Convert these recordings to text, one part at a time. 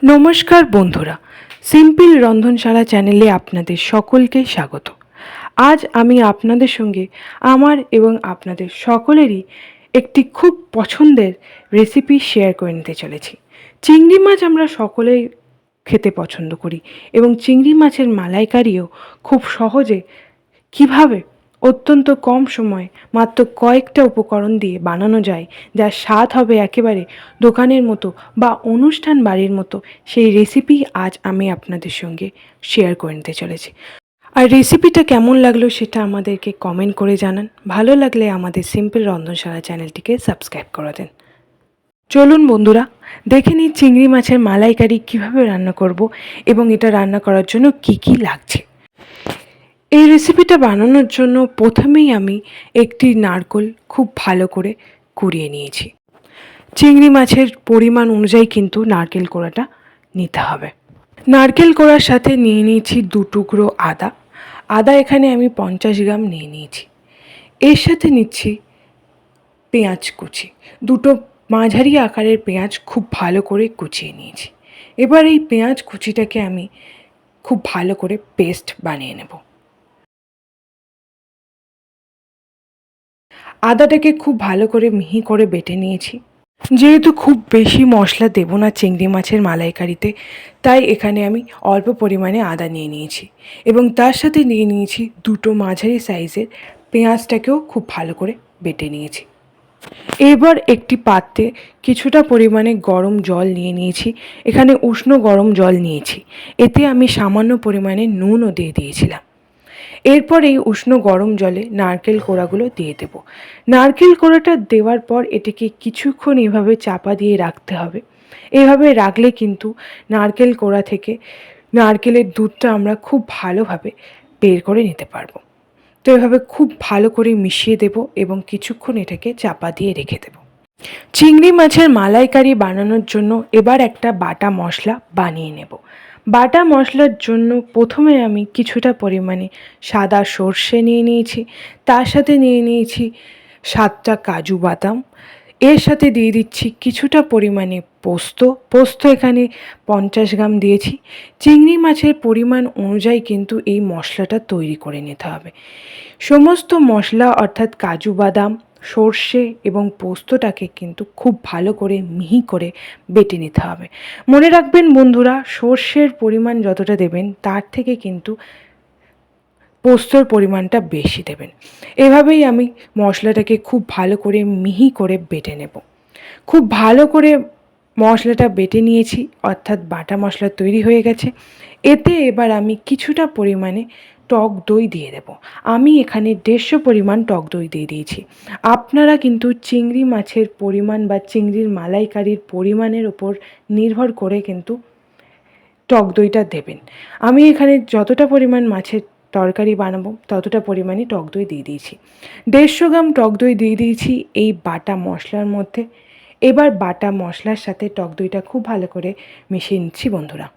নমস্কার বন্ধুরা, সিম্পল রন্ধনশালা চ্যানেলে আপনাদের সকলকে স্বাগত। আজ আমি আপনাদের সঙ্গে আমার এবং আপনাদের সকলেরই একটি খুব পছন্দের রেসিপি শেয়ার করে নিতে চলেছি। চিংড়ি মাছ আমরা সকলেই খেতে পছন্দ করি এবং চিংড়ি মাছের মালাইকারিও খুব সহজে কিভাবে অত্যন্ত কম সময়ে মাত্র কয়েকটা উপকরণ দিয়ে বানানো যায়, যার স্বাদ হবে একেবারে দোকানের মতো বা অনুষ্ঠান বাড়ির মতো, সেই রেসিপি আজ আমি আপনাদের সঙ্গে শেয়ার করে নিতে চলেছি। আর রেসিপিটা কেমন লাগলো সেটা আমাদেরকে কমেন্ট করে জানান। ভালো লাগলে আমাদের সিম্পল রন্ধনশালা চ্যানেলটিকে সাবস্ক্রাইব করে দেন। চলুন বন্ধুরা, দেখে নিই চিংড়ি মাছের মালাইকারি কীভাবে রান্না করব এবং এটা রান্না করার জন্য কি কি লাগছে। এই রেসিপিটা বানানোর জন্য প্রথমেই আমি একটি নারকেল খুব ভালো করে কুড়িয়ে নিয়েছি। চিংড়ি মাছের পরিমাণ অনুযায়ী কিন্তু নারকেল কোড়াটা নিতে হবে। নারকেল কোড়ার সাথে নিয়ে নিয়েছি 2 টুকরো আদা। আদা এখানে আমি 50 গ্রাম নিয়ে নিয়েছি। এর সাথে নিচ্ছি পেঁয়াজ কুচি, 2টো মাঝারি আকারের পেঁয়াজ খুব ভালো করে কুচিয়ে নিয়েছি। এবার এই পেঁয়াজ কুচিটাকে আমি খুব ভালো করে পেস্ট বানিয়ে নেব। আদাটাকে খুব ভালো করে মিহি করে বেটে নিয়েছি। যেহেতু খুব বেশি মশলা দেব না চিংড়ি মাছের মালাইকারিতে, তাই এখানে আমি অল্প পরিমাণে আদা নিয়ে নিয়েছি এবং তার সাথে নিয়ে নিয়েছি 2টো মাঝারি সাইজের পেঁয়াজটাকেও খুব ভালো করে বেটে নিয়েছি। এবার একটি পাত্রে কিছুটা পরিমাণে গরম জল নিয়ে নিয়েছি। এখানে উষ্ণ গরম জল নিয়েছি। এতে আমি সামান্য পরিমাণে নুনও দিয়ে দিয়েছিলাম। এরপর এই উষ্ণ গরম জলে নারকেল কোড়াগুলো দিয়ে দেব। নারকেল কোড়াটা দেওয়ার পর এটিকে কিছুক্ষণ এভাবে চাপা দিয়ে রাখতে হবে। এভাবে রাখলে কিন্তু নারকেল কোড়া থেকে নারকেলের দুধটা আমরা খুব ভালোভাবে বের করে নিতে পারবো। তো এভাবে খুব ভালো করে মিশিয়ে দেব এবং কিছুক্ষণ এটাকে চাপা দিয়ে রেখে দেব। চিংড়ি মাছের মালাইকারি বানানোর জন্য এবার একটা বাটা মশলা বানিয়ে নেব। বাটা মশলার জন্য প্রথমে আমি কিছুটা পরিমাণে সাদা সর্ষে নিয়ে নিয়েছি, তার সাথে নিয়ে নিয়েছি 7টা কাজু বাদাম, এর সাথে দিয়ে দিচ্ছি কিছুটা পরিমাণে পোস্ত এখানে 50 গ্রাম দিয়েছি। চিংড়ি মাছের পরিমাণ অনুযায়ী কিন্তু এই মশলাটা তৈরি করে নিতে হবে। সমস্ত মশলা অর্থাৎ কাজু বাদাম, সর্ষে এবং পোস্তটাকে কিন্তু খুব ভালো করে মিহি করে বেটে নিতে হবে। মনে রাখবেন বন্ধুরা, সর্ষের পরিমাণ যতটা দেবেন তার থেকে কিন্তু পোস্তর পরিমাণটা বেশি দেবেন। এভাবেই আমি মশলাটাকে খুব ভালো করে মিহি করে বেটে নেব। খুব ভালো করে মশলাটা বেটে নিয়েছি, অর্থাৎ বাটা মশলা তৈরি হয়ে গেছে। এতে এবার আমি কিছুটা পরিমাণে টক দই দিয়ে দেব। আমি এখানে 150 পরিমাণ টক দই দিয়ে দিয়েছি। আপনারা কিন্তু চিংড়ি মাছের পরিমাণ বা চিংড়ির মালাইকারির পরিমাণের ওপর নির্ভর করে কিন্তু টক দইটা দেবেন। আমি এখানে যতটা পরিমাণ মাছের তরকারি বানাবো ততটা পরিমাণে টক দই দিয়ে দিয়েছি। 150 গ্রাম টক দই দিয়ে দিয়েছি এই বাটা মশলার মধ্যে। এবার বাটা মশলার সাথে টক দইটা খুব ভালো করে মিশিয়ে নিচ্ছি বন্ধুরা।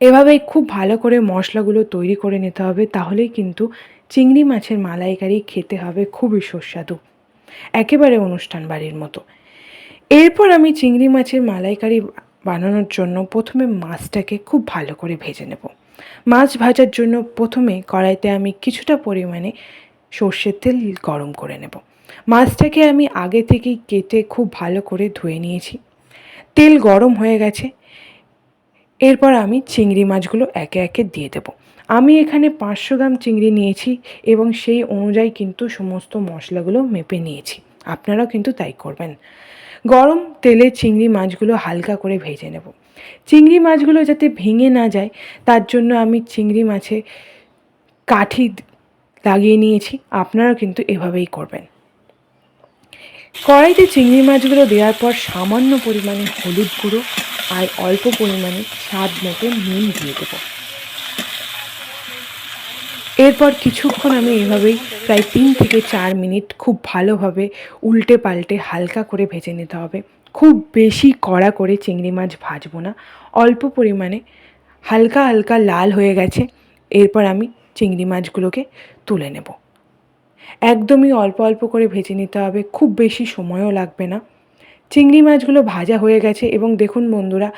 এভাবেই খুব ভালো করে মশলাগুলো তৈরি করে নিতে হবে, তাহলেই কিন্তু চিংড়ি মাছের মালাইকারি খেতে হবে খুবই সুস্বাদু, একেবারে অনুষ্ঠান বাড়ির মতো। এরপর আমি চিংড়ি মাছের মালাইকারি বানানোর জন্য প্রথমে মাছটাকে খুব ভালো করে ভেজে নেব। মাছ ভাজার জন্য প্রথমে কড়াইতে আমি কিছুটা পরিমাণে সর্ষের তেল গরম করে নেব। মাছটাকে আমি আগে থেকেই কেটে খুব ভালো করে ধুয়ে নিয়েছি। তেল গরম হয়ে গেছে। এরপর আমি চিংড়ি মাছগুলো একে একে দিয়ে দেব। আমি এখানে 500 গ্রাম চিংড়ি নিয়েছি এবং সেই অনুযায়ী কিন্তু সমস্ত মশলাগুলো মেপে নিয়েছি। আপনারাও কিন্তু তাই করবেন। গরম তেলে চিংড়ি মাছগুলো হালকা করে ভেজে নেব। চিংড়ি মাছগুলো যাতে ভেঙে না যায় তার জন্য আমি চিংড়ি মাছে কাঠি লাগিয়ে নিয়েছি। আপনারাও কিন্তু এভাবেই করবেন। কড়াইতে চিংড়ি মাছগুলো দেওয়ার পর সামান্য পরিমাণে হলুদ গুঁড়ো আর অল্প পরিমাণে স্বাদ মতো নুন দিয়ে দেবো। এরপর কিছুক্ষণ আমি এভাবেই প্রায় 3 থেকে 4 মিনিট খুব ভালোভাবে উল্টে পাল্টে হালকা করে ভেজে নিতে হবে। খুব বেশি কড়া করে চিংড়ি মাছ ভাজবো না, অল্প পরিমাণে হালকা হালকা লাল হয়ে গেছে। এরপর আমি চিংড়ি মাছগুলোকে তুলে নেব। একদমই অল্প অল্প করে ভেজে নিতে হবে, খুব বেশি সময়ও লাগবে না। চিংড়ি মাছগুলো ভাজা হয়ে গেছে এবং দেখুন বন্ধুরা,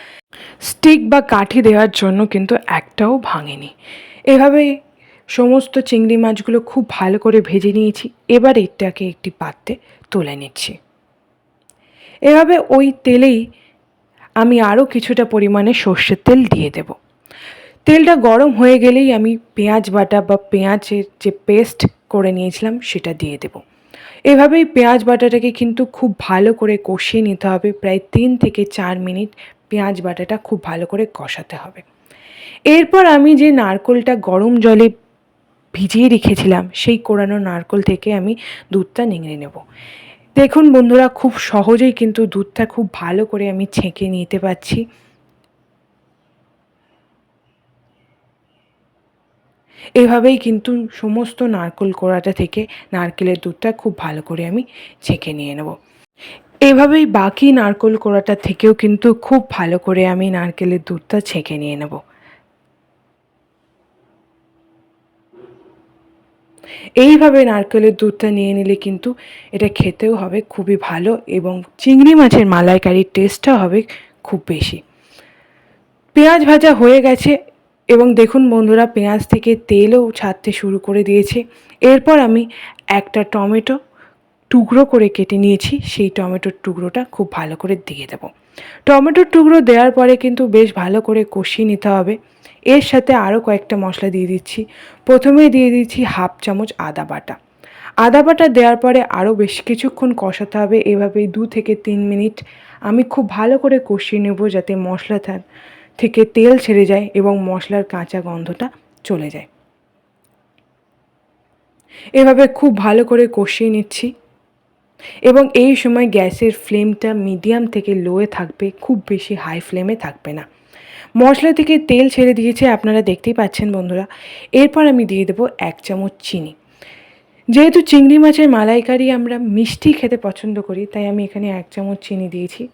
স্টিক বা কাঠি দেওয়ার জন্য কিন্তু একটাও ভাঙেনি। এভাবেই সমস্ত চিংড়ি মাছগুলো খুব ভালো করে ভেজে নিয়েছি। এবার এটাকে একটি পাত্রে তুলে নিচ্ছি। এভাবে ওই তেলেই আমি আরও কিছুটা পরিমাণে সর্ষের তেল দিয়ে দেব। তেলটা গরম হয়ে গেলেই আমি পেঁয়াজ বাটা বা পেঁয়াজের যে পেস্ট করে নিয়েছিলাম সেটা দিয়ে দেব। এভাবেই পেঁয়াজ বাটাটাকে কিন্তু খুব ভালো করে কষিয়ে নিতে হবে। প্রায় 3 থেকে 4 মিনিট পেঁয়াজ বাটাটা খুব ভালো করে কষাতে হবে। এরপর আমি যে নারকেলটা গরম জলে ভিজিয়ে রেখেছিলাম সেই কোরানো নারকেল থেকে আমি দুধটা নিংড়ে নেব। দেখুন বন্ধুরা, খুব সহজেই কিন্তু দুধটা খুব ভালো করে আমি ছেঁকে নিতে পারছি। এভাবেই কিন্তু সমস্ত নারকেল কোড়াটা থেকে নারকেলের দুধটা খুব ভালো করে আমি ছেঁকে নিয়ে নেব। এভাবেই বাকি নারকেল কোড়াটা থেকেও কিন্তু খুব ভালো করে আমি নারকেলের দুধটা ছেঁকে নিয়ে নেব। এইভাবে নারকেলের দুধটা নিয়ে নিলে কিন্তু এটা খেতেও হবে খুবই ভালো এবং চিংড়ি মাছের মালাইকারির টেস্টটা হবে খুব বেশি। পেঁয়াজ ভাজা হয়ে গেছে এবং দেখুন বন্ধুরা, পেঁয়াজ থেকে তেলও ছাড়তে শুরু করে দিয়েছে। এরপর আমি একটা টমেটো টুকরো করে কেটে নিয়েছি, সেই টমেটোর টুকরোটা খুব ভালো করে দিয়ে দেব। টমেটোর টুকরো দেওয়ার পরে কিন্তু বেশ ভালো করে কষিয়ে নিতে হবে। এর সাথে আরও কয়েকটা মশলা দিয়ে দিচ্ছি। প্রথমেই দিয়ে দিচ্ছি হাফ চামচ আদা বাটা। আদা বাটা দেওয়ার পরে আরও বেশ কিছুক্ষণ কষাতে হবে। এভাবেই 2 থেকে 3 মিনিট আমি খুব ভালো করে কষিয়ে নেব, যাতে মশলা থেকে তেল ছেড়ে যায় এবং মশলার কাঁচা গন্ধটা চলে যায়। এভাবে খুব ভালো করে কষিয়ে নিচ্ছি এবং এই সময় গ্যাসের ফ্লেমটা মিডিয়াম থেকে লোয়ে থাকবে, খুব বেশি হাই ফ্লেমে থাকবে না। মশলা থেকে তেল ছেড়ে দিয়েছে, আপনারা দেখতেই পাচ্ছেন বন্ধুরা। এরপর আমি দিয়ে দেবো 1 চামচ চিনি। যেহেতু চিংড়ি মাছের মালাইকারি আমরা মিষ্টি খেতে পছন্দ করি, তাই আমি এখানে 1 চামচ চিনি দিয়েছি।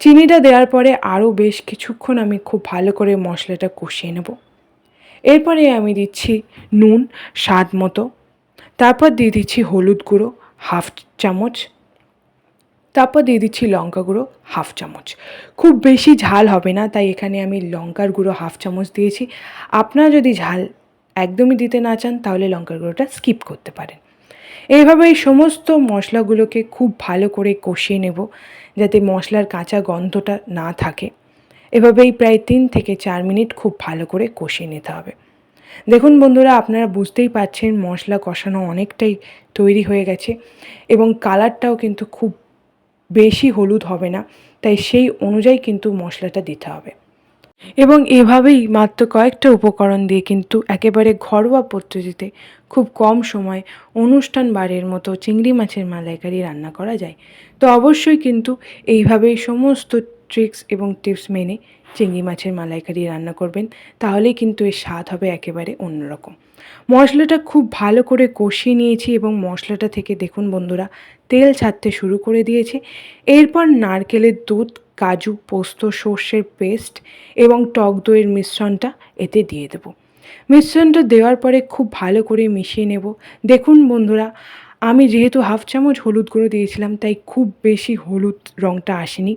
চিনিটা দেওয়ার পরে আরও বেশ কিছুক্ষণ আমি খুব ভালো করে মশলাটা কষিয়ে নেব। এরপরে আমি দিচ্ছি নুন স্বাদ মতো, তারপর দিয়ে দিচ্ছি হলুদ গুঁড়ো হাফ চামচ, তারপর দিয়ে দিচ্ছি লঙ্কা গুঁড়ো হাফ চামচ। খুব বেশি ঝাল হবে না, তাই এখানে আমি লঙ্কার গুঁড়ো হাফ চামচ দিয়েছি। আপনারা যদি ঝাল একদমই দিতে না চান তাহলে লঙ্কার গুঁড়োটা স্কিপ করতে পারেন। এইভাবে এই সমস্ত মশলাগুলোকে খুব ভালো করে কষিয়ে নেব, যাতে মশলার কাঁচা গন্ধটা না থাকে। এভাবেই প্রায় 3 থেকে 4 মিনিট খুব ভালো করে কষিয়ে নিতে হবে। দেখুন বন্ধুরা, আপনারা বুঝতেই পারছেন মশলা কষানো অনেকটাই তৈরি হয়ে গেছে এবং কালারটাও কিন্তু খুব বেশি হলুদ হবে না, তাই সেই অনুযায়ী কিন্তু মশলাটা দিতে হবে। এবং এভাবেই মাত্র কয়েকটা উপকরণ দিয়ে কিন্তু একেবারে ঘরোয়া পদ্ধতিতে খুব কম সময় অনুষ্ঠান বাড়ির মতো চিংড়ি মাছের মালাইকারি রান্না করা যায়। তো অবশ্যই কিন্তু এইভাবেই সমস্ত ট্রিক্স এবং টিপস মেনে চিংড়ি মাছের মালাইকারি রান্না করবেন, তাহলেই কিন্তু এর স্বাদ হবে একেবারে অন্যরকম। মশলাটা খুব ভালো করে কষিয়ে নিয়েছি এবং মশলাটা থেকে দেখুন বন্ধুরা তেল ছাড়তে শুরু করে দিয়েছে। এরপর নারকেলের দুধ, কাজু, পোস্ত, সর্ষের পেস্ট এবং টক দইয়ের মিশ্রণটা এতে দিয়ে দেব। মিশ্রণটা দেওয়ার পরে খুব ভালো করে মিশিয়ে নেব। দেখুন বন্ধুরা, আমি যেহেতু হাফ চামচ হলুদ গুঁড়ো দিয়েছিলাম, তাই খুব বেশি হলুদ রঙটা আসেনি।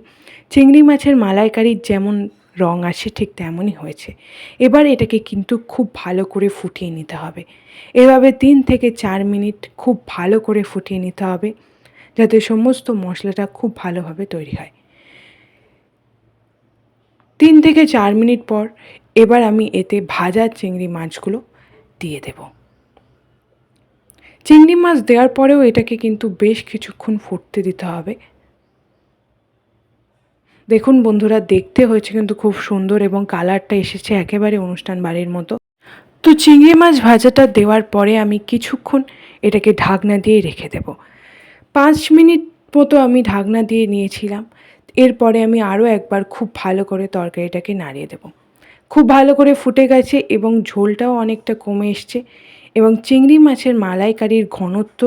চিংড়ি মাছের মালাইকারির যেমন রঙ আসে ঠিক তেমনই হয়েছে। এবার এটাকে কিন্তু খুব ভালো করে ফুটিয়ে নিতে হবে। এভাবে 3 থেকে 4 মিনিট খুব ভালো করে ফুটিয়ে নিতে হবে, যাতে সমস্ত মশলাটা খুব ভালোভাবে তৈরি হয়। 3 থেকে 4 মিনিট পর এবার আমি এতে ভাজা চিংড়ি মাছগুলো দিয়ে দেব। চিংড়ি মাছ দেওয়ার পরেও এটাকে কিন্তু বেশ কিছুক্ষণ ফুটতে দিতে হবে। দেখুন বন্ধুরা, দেখতে হয়েছে কিন্তু খুব সুন্দর এবং কালারটা এসেছে একেবারে অনুষ্ঠান বাড়ির মতো। তো চিংড়ি মাছ ভাজাটা দেওয়ার পরে আমি কিছুক্ষণ এটাকে ঢাকনা দিয়ে রেখে দেব। 5 মিনিট মতো আমি ঢাকনা দিয়ে নিয়েছিলাম। এরপরে আমি আরও একবার খুব ভালো করে তরকারিটাকে নাড়িয়ে দেব। খুব ভালো করে ফুটে গেছে এবং ঝোলটাও অনেকটা কমে এসছে এবং চিংড়ি মাছের মালাইকারির ঘনত্ব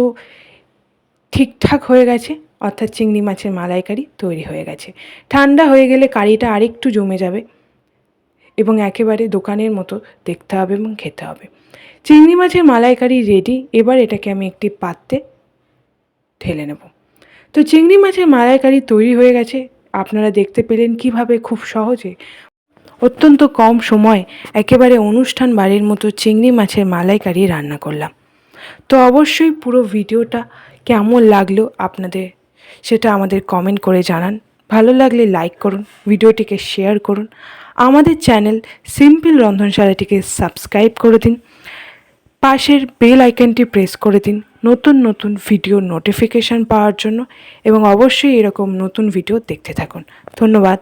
ঠিকঠাক হয়ে গেছে, অর্থাৎ চিংড়ি মাছের মালাইকারি তৈরি হয়ে গেছে। ঠান্ডা হয়ে গেলে কারিটা আরেকটু জমে যাবে এবং একেবারে দোকানের মতো দেখতে হবে এবং খেতে হবে। চিংড়ি মাছের মালাইকারি রেডি। এবার এটাকে আমি একটি পাত্রে ঢেলে নেব। তো চিংড়ি মাছের মালাইকারি তৈরি হয়ে গেছে। আপনারা দেখতে পেলেন কিভাবে খুব সহজে অত্যন্ত কম সময় একেবারে অনুষ্ঠান বাড়ির মতো চিংড়ি মাছের মালাইকারি রান্না করলাম। তো অবশ্যই পুরো ভিডিওটা কেমন লাগলো আপনাদের সেটা আমাদের কমেন্ট করে জানান। ভালো লাগলে লাইক করুন, ভিডিওটিকে শেয়ার করুন, আমাদের চ্যানেল সিম্পল রন্ধনশালাটিকে সাবস্ক্রাইব করে দিন, পাশের বেল আইকনটি প্রেস করে দিন নতুন নতুন ভিডিও নোটিফিকেশান পাওয়ার জন্য, এবং অবশ্যই এরকম নতুন ভিডিও দেখতে থাকুন। ধন্যবাদ।